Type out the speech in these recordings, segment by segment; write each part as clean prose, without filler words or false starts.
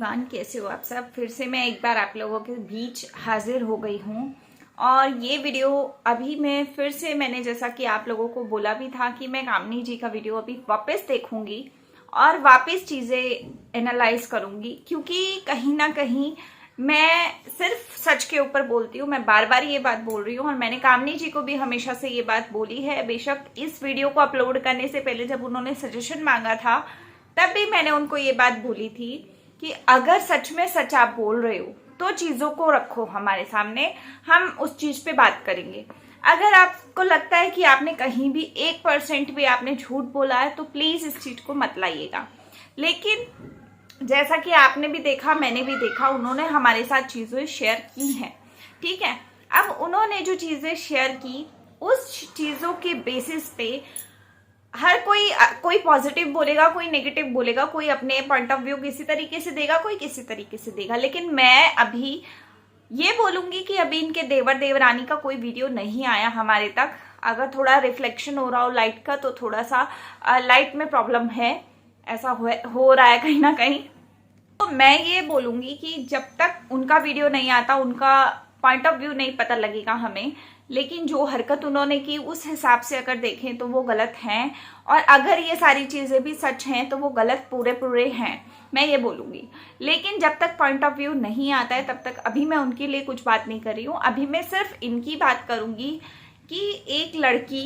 वान कैसे हो आप सब। फिर से मैं एक बार आप लोगों के बीच हाजिर हो गई हूँ और ये वीडियो अभी मैं फिर से मैंने जैसा कि आप लोगों को बोला भी था कि मैं कामनी जी का वीडियो अभी वापस देखूंगी और वापस चीज़ें एनालाइज करूंगी, क्योंकि कहीं ना कहीं मैं सिर्फ सच के ऊपर बोलती हूँ। मैं बार बार ये बात बोल रही हूँ और मैंने कामनी जी को भी हमेशा से ये बात बोली है। बेशक इस वीडियो को अपलोड करने से पहले जब उन्होंने सजेशन मांगा था तब भी मैंने उनको ये बात बोली थी कि अगर सच में सच आप बोल रहे हो तो चीजों को रखो हमारे सामने, हम उस चीज पे बात करेंगे। अगर आपको लगता है कि आपने कहीं भी 1% भी आपने झूठ बोला है तो प्लीज इस चीज को मत लाइएगा। लेकिन जैसा कि आपने भी देखा, मैंने भी देखा, उन्होंने हमारे साथ चीजें शेयर की हैं, ठीक है। अब उन्होंने जो चीजें शेयर की उस चीजों के बेसिस पे हर कोई पॉजिटिव बोलेगा, कोई नेगेटिव बोलेगा, कोई अपने पॉइंट ऑफ व्यू किसी तरीके से देगा, कोई किसी तरीके से देगा। लेकिन मैं अभी ये बोलूंगी कि अभी इनके देवर देवरानी का कोई वीडियो नहीं आया हमारे तक। अगर थोड़ा रिफ्लेक्शन हो रहा हो लाइट का तो थोड़ा सा लाइट में प्रॉब्लम है, ऐसा हो रहा है कहीं ना कहीं। तो मैं ये बोलूंगी कि जब तक उनका वीडियो नहीं आता, उनका पॉइंट ऑफ व्यू नहीं पता लगेगा हमें। लेकिन जो हरकत उन्होंने की उस हिसाब से अगर देखें तो वो गलत हैं, और अगर ये सारी चीजें भी सच हैं तो वो गलत पूरे पूरे हैं, मैं ये बोलूंगी। लेकिन जब तक पॉइंट ऑफ व्यू नहीं आता है तब तक अभी मैं उनके लिए कुछ बात नहीं कर रही हूँ। अभी मैं सिर्फ इनकी बात करूंगी कि एक लड़की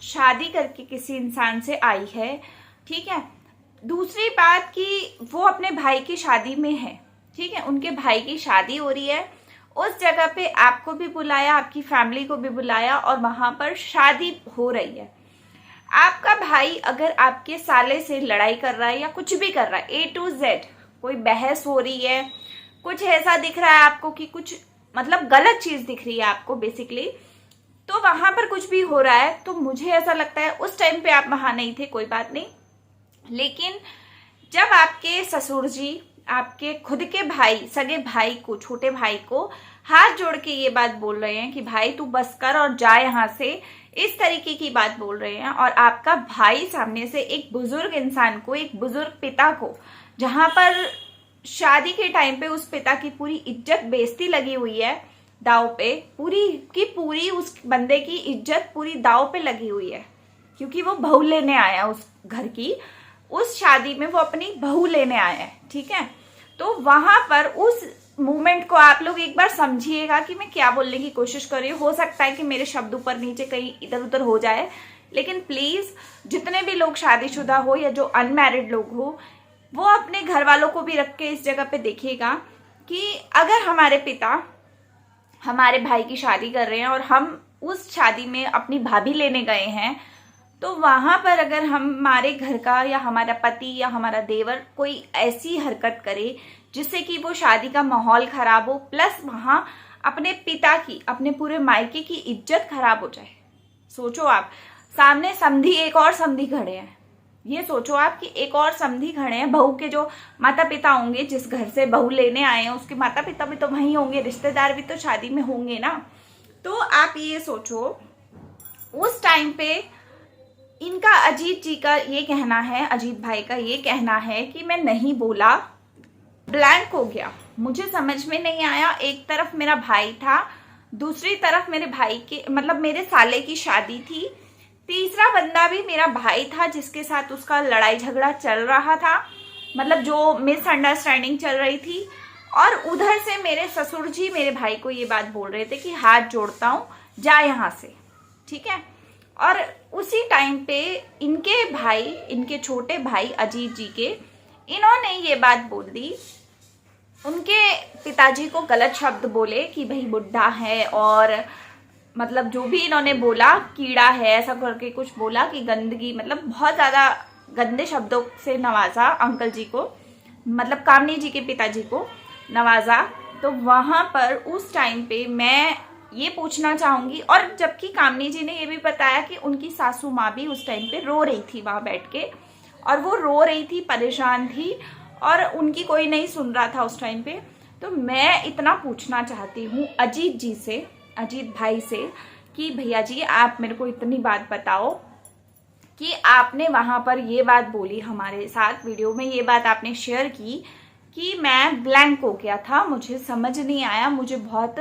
शादी करके किसी इंसान से आई है, ठीक है। दूसरी बात कि वो अपने भाई की शादी में है, ठीक है, उनके भाई की शादी हो रही है। उस जगह पे आपको भी बुलाया, आपकी फैमिली को भी बुलाया और वहां पर शादी हो रही है। आपका भाई अगर आपके साले से लड़ाई कर रहा है या कुछ भी कर रहा है, A to Z कोई बहस हो रही है, कुछ ऐसा दिख रहा है आपको कि कुछ मतलब गलत चीज दिख रही है आपको बेसिकली, तो वहां पर कुछ भी हो रहा है, तो मुझे ऐसा लगता है उस टाइम पे आप वहां नहीं थे, कोई बात नहीं। लेकिन जब आपके ससुर जी आपके खुद के भाई, सगे भाई को, छोटे भाई को हाथ जोड़ के ये बात बोल रहे हैं कि भाई तू बस कर और जा यहाँ से, इस तरीके की बात बोल रहे हैं, और आपका भाई सामने से एक बुजुर्ग इंसान को, एक बुजुर्ग पिता को, जहां पर शादी के टाइम पे उस पिता की पूरी इज्जत बेइज्जती लगी हुई है दाव पे, पूरी की पूरी उस बंदे की इज्जत पूरी दाव पे लगी हुई है, क्योंकि वो बहू लेने आया उस घर की, उस शादी में वो अपनी बहू लेने आया है, ठीक है। तो वहां पर उस मूवमेंट को आप लोग एक बार समझिएगा कि मैं क्या बोलने की कोशिश कर रही हूँ। हो सकता है कि मेरे शब्द ऊपर नीचे कहीं इधर उधर हो जाए, लेकिन प्लीज जितने भी लोग शादीशुदा हो या जो अनमैरिड लोग हो, वो अपने घर वालों को भी रख के इस जगह पे देखिएगा कि अगर हमारे पिता हमारे भाई की शादी कर रहे हैं और हम उस शादी में अपनी भाभी लेने गए हैं, तो वहां पर अगर हमारे घर का या हमारा पति या हमारा देवर कोई ऐसी हरकत करे जिससे कि वो शादी का माहौल खराब हो, प्लस वहां अपने पिता की, अपने पूरे मायके की इज्जत खराब हो जाए। सोचो आप, सामने समधी, एक और समधी खड़े हैं, ये सोचो आप कि एक और समधी खड़े हैं, बहू के जो माता पिता होंगे, जिस घर से बहू लेने आए हैं उसके माता पिता भी तो वहीं होंगे, रिश्तेदार भी तो शादी में होंगे ना। तो आप ये सोचो उस टाइम पे इनका, अजीत जी का ये कहना है, अजीत भाई का ये कहना है कि मैं नहीं बोला, ब्लैंक हो गया, मुझे समझ में नहीं आया। एक तरफ मेरा भाई था, दूसरी तरफ मेरे भाई के मतलब मेरे साले की शादी थी, तीसरा बंदा भी मेरा भाई था जिसके साथ उसका लड़ाई झगड़ा चल रहा था, मतलब जो मिसअंडरस्टैंडिंग चल रही थी, और उधर से मेरे ससुर जी मेरे भाई को ये बात बोल रहे थे कि हाथ जोड़ता हूं, जा यहां से, ठीक है। और उसी टाइम पे इनके भाई, इनके छोटे भाई अजीत जी के, इन्होंने ये बात बोल दी, उनके पिताजी को गलत शब्द बोले कि भाई बुढ़ा है, और मतलब जो भी इन्होंने बोला, कीड़ा है, ऐसा करके कुछ बोला कि गंदगी, मतलब बहुत ज्यादा गंदे शब्दों से नवाजा अंकल जी को, मतलब कामनी जी के पिताजी को नवाजा। तो वहां पर उस टाइम पे मैं ये पूछना चाहूंगी, और जबकि कामनी जी ने ये भी बताया कि उनकी सासू माँ भी उस टाइम पे रो रही थी वहां बैठ के, और वो रो रही थी, परेशान थी, और उनकी कोई नहीं सुन रहा था उस टाइम पे। तो मैं इतना पूछना चाहती हूँ अजीत जी से, अजीत भाई से, कि भैया जी आप मेरे को इतनी बात बताओ कि आपने वहां पर ये बात बोली हमारे साथ, वीडियो में ये बात आपने शेयर की कि मैं ब्लैंक हो गया था, मुझे समझ नहीं आया, मुझे बहुत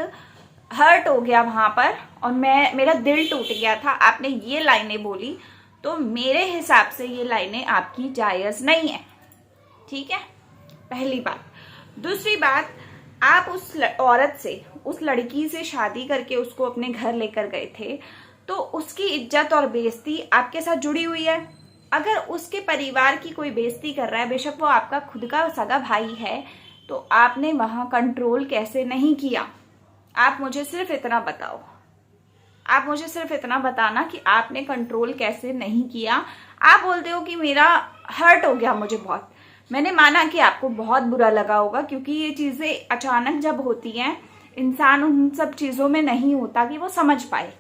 हर्ट हो गया वहां पर और मेरा दिल टूट गया था। आपने ये लाइनें बोली तो मेरे हिसाब से ये लाइनें आपकी जायज़ नहीं है, ठीक है, पहली बात। दूसरी बात, आप उस औरत से, उस लड़की से शादी करके उसको अपने घर लेकर गए थे, तो उसकी इज्जत और बेइज्जती आपके साथ जुड़ी हुई है। अगर उसके परिवार की कोई बेइज्जती कर रहा है, बेशक वो आपका खुद का सगा भाई है, तो आपने वहां कंट्रोल कैसे नहीं किया? आप मुझे सिर्फ इतना बताओ, आप मुझे सिर्फ इतना बताना कि आपने कंट्रोल कैसे नहीं किया। आप बोलते हो कि मेरा हर्ट हो गया, मुझे बहुत, मैंने माना कि आपको बहुत बुरा लगा होगा, क्योंकि ये चीजें अचानक जब होती हैं, इंसान उन सब चीजों में नहीं होता कि वो समझ पाए।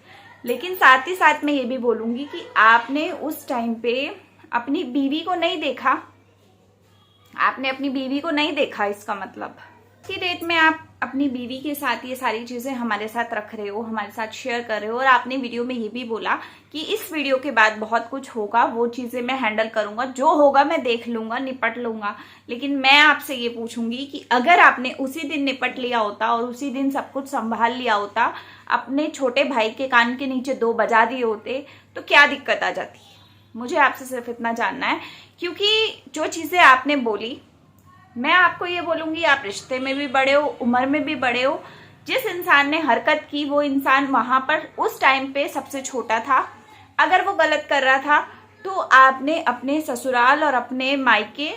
लेकिन साथ ही साथ मैं ये भी बोलूंगी कि आपने उस टाइम पे अपनी बीवी को नहीं देखा, आपने अपनी बीवी को नहीं देखा। इसका मतलब की डेट में आप अपनी बीवी के साथ ये सारी चीजें हमारे साथ रख रहे हो, हमारे साथ शेयर कर रहे हो, और आपने वीडियो में ये भी बोला कि इस वीडियो के बाद बहुत कुछ होगा, वो चीजें मैं हैंडल करूंगा, जो होगा मैं देख लूंगा, निपट लूंगा। लेकिन मैं आपसे ये पूछूंगी कि अगर आपने उसी दिन निपट लिया होता और उसी दिन सब कुछ संभाल लिया होता, अपने छोटे भाई के कान के नीचे 2 बजा दिए होते, तो क्या दिक्कत आ जाती? मुझे आपसे सिर्फ इतना जानना है, क्योंकि जो चीजें आपने बोली, मैं आपको ये बोलूंगी, आप रिश्ते में भी बड़े हो, उम्र में भी बड़े हो। जिस इंसान ने हरकत की वो इंसान वहां पर उस टाइम पे सबसे छोटा था। अगर वो गलत कर रहा था तो आपने अपने ससुराल और अपने मायके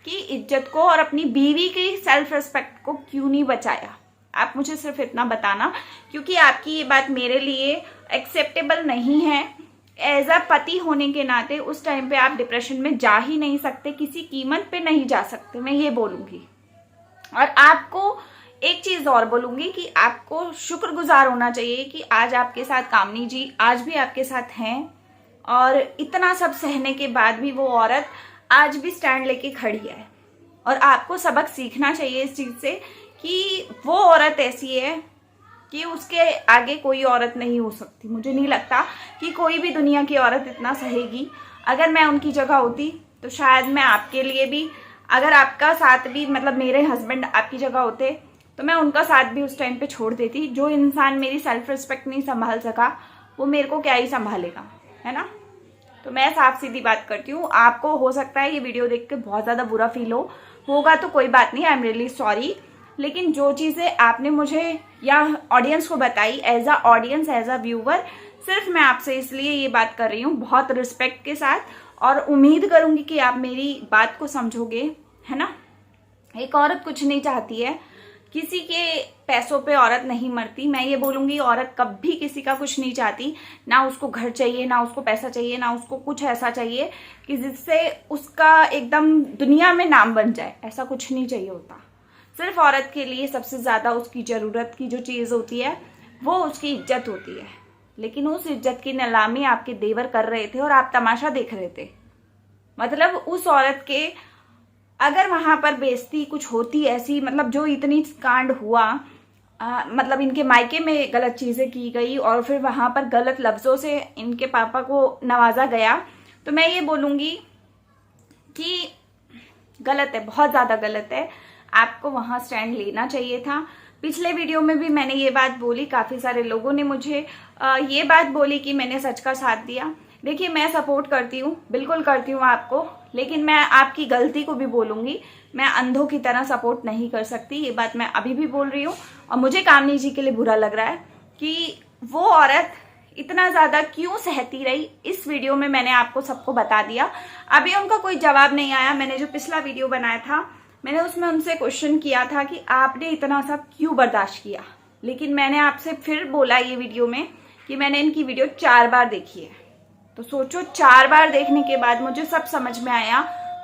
की इज्जत को और अपनी बीवी की सेल्फ रिस्पेक्ट को क्यों नहीं बचाया? आप मुझे सिर्फ इतना बताना, क्योंकि आपकी ये बात मेरे लिए एक्सेप्टेबल नहीं है। एज अ पति होने के नाते उस टाइम पे आप डिप्रेशन में जा ही नहीं सकते, किसी कीमत पे नहीं जा सकते, मैं ये बोलूंगी। और आपको एक चीज और बोलूंगी कि आपको शुक्रगुजार होना चाहिए कि आज आपके साथ कामनी जी आज भी आपके साथ हैं, और इतना सब सहने के बाद भी वो औरत आज भी स्टैंड लेके खड़ी है। और आपको सबक सीखना चाहिए इस चीज से कि वो औरत ऐसी है कि उसके आगे कोई औरत नहीं हो सकती। मुझे नहीं लगता कि कोई भी दुनिया की औरत इतना सहेगी। अगर मैं उनकी जगह होती तो शायद मैं आपके लिए भी, अगर आपका साथ भी, मतलब मेरे हस्बैंड आपकी जगह होते, तो मैं उनका साथ भी उस टाइम पे छोड़ देती। जो इंसान मेरी सेल्फ रिस्पेक्ट नहीं संभाल सका, वो मेरे को क्या ही संभालेगा, है ना? तो मैं साफ सीधी बात करती हूँ। आपको हो सकता है ये वीडियो देख के बहुत ज़्यादा बुरा फील होगा तो कोई बात नहीं, आई एम रियली सॉरी। लेकिन जो चीज़ें आपने मुझे या ऑडियंस को बताई, as a audience, as a viewer, सिर्फ मैं आपसे इसलिए ये बात कर रही हूँ बहुत रिस्पेक्ट के साथ, और उम्मीद करूँगी कि आप मेरी बात को समझोगे, है ना? एक औरत कुछ नहीं चाहती है, किसी के पैसों पे औरत नहीं मरती। मैं ये बोलूँगी, औरत कभी किसी का कुछ नहीं चाहती, ना उसको घर चाहिए, ना उसको पैसा चाहिए, ना उसको कुछ ऐसा चाहिए कि जिससे उसका एकदम दुनिया में नाम बन जाए, ऐसा कुछ नहीं चाहिए होता। सिर्फ औरत के लिए सबसे ज़्यादा उसकी ज़रूरत की जो चीज़ होती है वो उसकी इज्जत होती है। लेकिन उस इज्जत की नीलामी आपके देवर कर रहे थे और आप तमाशा देख रहे थे। मतलब उस औरत के, अगर वहां पर बेइज्जती कुछ होती ऐसी, मतलब जो इतनी कांड हुआ, मतलब इनके मायके में गलत चीज़ें की गई और फिर वहां पर गलत लफ्ज़ों से इनके पापा को नवाजा गया, तो मैं ये बोलूँगी कि गलत है, बहुत ज़्यादा गलत है। आपको वहां स्टैंड लेना चाहिए था। पिछले वीडियो में भी मैंने ये बात बोली, काफ़ी सारे लोगों ने मुझे ये बात बोली कि मैंने सच का साथ दिया। देखिए, मैं सपोर्ट करती हूँ, बिल्कुल करती हूँ आपको, लेकिन मैं आपकी गलती को भी बोलूँगी। मैं अंधों की तरह सपोर्ट नहीं कर सकती, ये बात मैं अभी भी बोल रही हूँ। और मुझे कामनी जी के लिए बुरा लग रहा है कि वो औरत इतना ज़्यादा क्यों सहती रही। इस वीडियो में मैंने आपको सबको बता दिया। अभी उनका कोई जवाब नहीं आया। मैंने जो पिछला वीडियो बनाया था, मैंने उसमें उनसे क्वेश्चन किया था कि आपने इतना सब क्यों बर्दाश्त किया। लेकिन मैंने आपसे फिर बोला ये वीडियो में कि मैंने इनकी वीडियो 4 बार देखी है। तो सोचो, 4 बार देखने के बाद मुझे सब समझ में आया।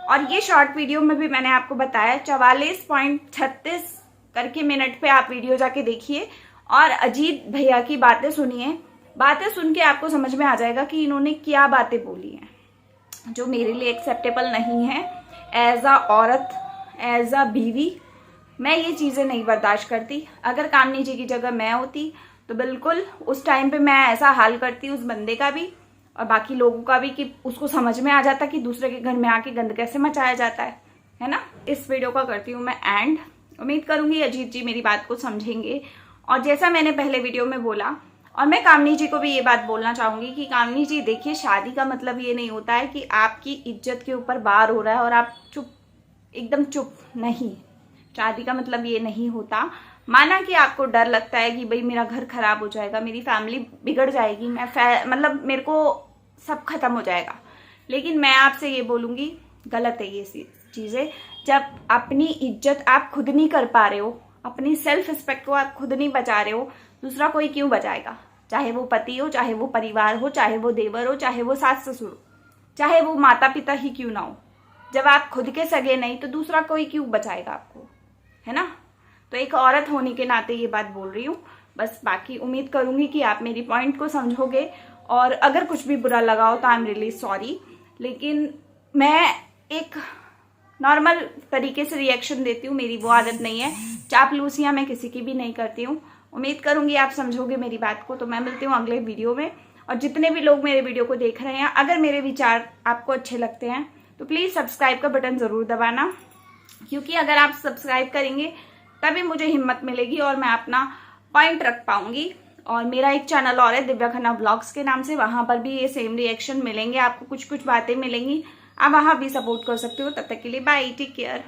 और ये शॉर्ट वीडियो में भी मैंने आपको बताया, 44.36 करके मिनट पे आप वीडियो जाके देखिए और अजीत भैया की बातें सुनिए। बातें सुन के आपको समझ में आ जाएगा कि इन्होंने क्या बातें बोली हैं जो मेरे लिए एक्सेप्टेबल नहीं है। एज अ औरत, एज अ बीवी, मैं ये चीज़ें नहीं बर्दाश्त करती। अगर कामनी जी की जगह मैं होती तो बिल्कुल उस टाइम पे मैं ऐसा हाल करती उस बंदे का भी और बाकी लोगों का भी कि उसको समझ में आ जाता कि दूसरे के घर में आके गंद कैसे मचाया जाता है है ना। इस वीडियो का करती हूँ मैं एंड। उम्मीद करूंगी अजीत जी मेरी बात को समझेंगे। और जैसा मैंने पहले वीडियो में बोला, और मैं कामनी जी को भी ये बात बोलना चाहूंगी कि कामनी जी देखिए, शादी का मतलब ये नहीं होता है कि आपकी इज्जत के ऊपर वार हो रहा है और आप एकदम चुप नहीं। शादी का मतलब ये नहीं होता। माना कि आपको डर लगता है कि भाई मेरा घर खराब हो जाएगा, मेरी फैमिली बिगड़ जाएगी, मतलब मेरे को सब खत्म हो जाएगा, लेकिन मैं आपसे ये बोलूंगी गलत है ये चीजें। जब अपनी इज्जत आप खुद नहीं कर पा रहे हो, अपनी सेल्फ रिस्पेक्ट को आप खुद नहीं बचा रहे हो, दूसरा कोई क्यों बचाएगा? चाहे वो पति हो, चाहे वो परिवार हो, चाहे वो देवर हो, चाहे वो सास ससुर हो, चाहे वो माता पिता ही क्यों ना हो। जब आप खुद के सगे नहीं तो दूसरा कोई क्यों बचाएगा आपको, है ना। तो एक औरत होने के नाते ये बात बोल रही हूँ बस। बाकी उम्मीद करूंगी कि आप मेरी पॉइंट को समझोगे, और अगर कुछ भी बुरा लगा हो तो आई एम रियली सॉरी। लेकिन मैं एक नॉर्मल तरीके से रिएक्शन देती हूँ, मेरी वो आदत नहीं है। चापलूसियाँ मैं किसी की भी नहीं करती हूँ। उम्मीद करूंगी आप समझोगे मेरी बात को। तो मैं मिलती हूँ अगले वीडियो में। और जितने भी लोग मेरे वीडियो को देख रहे हैं, अगर मेरे विचार आपको अच्छे लगते हैं तो प्लीज़ सब्सक्राइब का बटन ज़रूर दबाना, क्योंकि अगर आप सब्सक्राइब करेंगे तभी मुझे हिम्मत मिलेगी और मैं अपना पॉइंट रख पाऊंगी। और मेरा एक चैनल और है दिव्या खन्ना व्लॉग्स के नाम से, वहां पर भी ये सेम रिएक्शन मिलेंगे आपको, कुछ कुछ बातें मिलेंगी। आप वहां भी सपोर्ट कर सकते हो। तब तक के लिए बाय, टेक केयर।